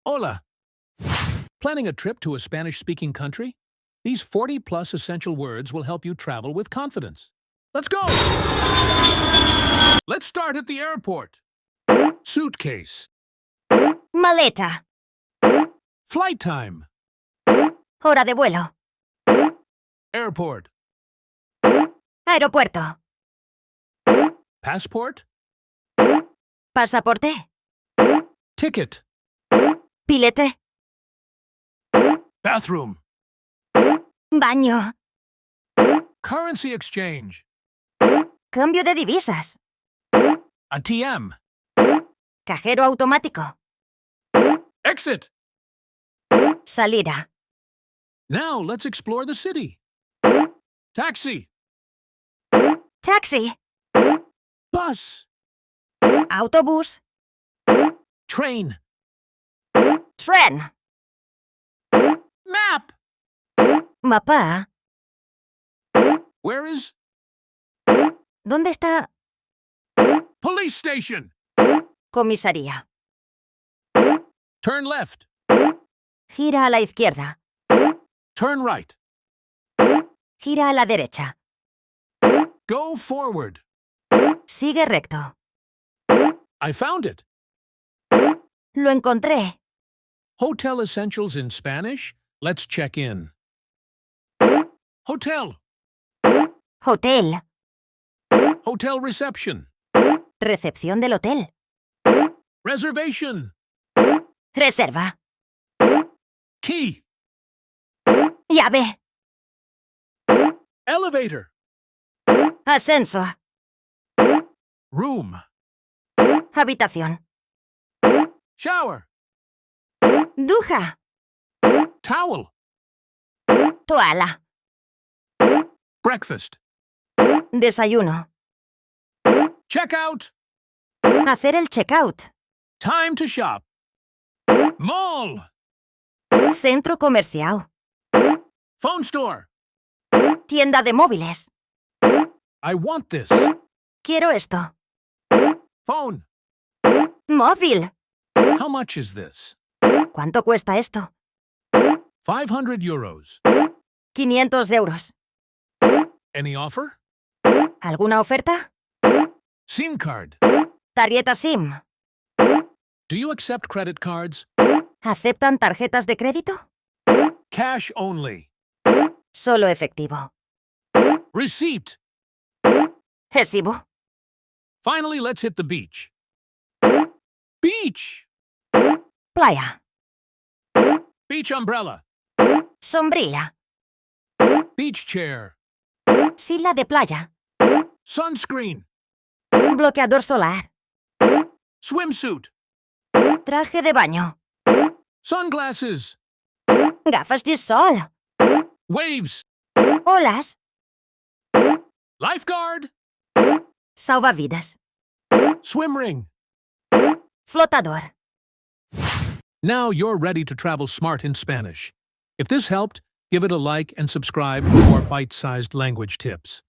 Hola. Planning a trip to a Spanish-speaking country? These 40-plus essential words will help you travel with confidence. Let's go! Let's start at the airport. Suitcase. Maleta. Flight time. Hora de vuelo. Airport. Aeropuerto. Passport. Pasaporte. Ticket. Pilete. Bathroom. Baño. Currency exchange. Cambio de divisas. ATM. Cajero automático. Exit. Salida. Now let's explore the city. Taxi. Taxi. Bus. Autobús. Train. Tren. Map. Mapa. Where is ¿Dónde está? police station? Comisaría. Turn left. Gira a la izquierda. Turn right. Gira a la derecha. Go forward. Sigue recto. I found it. Lo encontré. Hotel essentials in Spanish. Let's check in. Hotel. Hotel. Hotel reception. Recepción del hotel. Reservation. Reserva. Key. Llave. Elevator. Ascensor. Room. Habitación. Shower. Ducha. Towel. Toalla. Breakfast. Desayuno. Check out. Hacer el checkout. Time to shop. Mall. Centro comercial. Phone store. Tienda de móviles. I want this. Quiero esto. Phone. Móvil. How much is this? ¿Cuánto cuesta esto? 500 euros. 500 euros. Any offer? ¿Alguna oferta? SIM card. Tarjeta SIM. Do you accept credit cards? ¿Aceptan tarjetas de crédito? Cash only. Solo efectivo. Receipt. Recibo. Finally, let's hit the beach. Beach. Playa. Beach umbrella. Sombrilla. Beach chair. Silla de playa. Sunscreen. Bloqueador solar. Swimsuit. Traje de baño. Sunglasses. Gafas de sol. Waves. Olas. Lifeguard. Salvavidas. Swim ring. Flotador. Now you're ready to travel smart in Spanish. If this helped, give it a like and subscribe for more bite-sized language tips.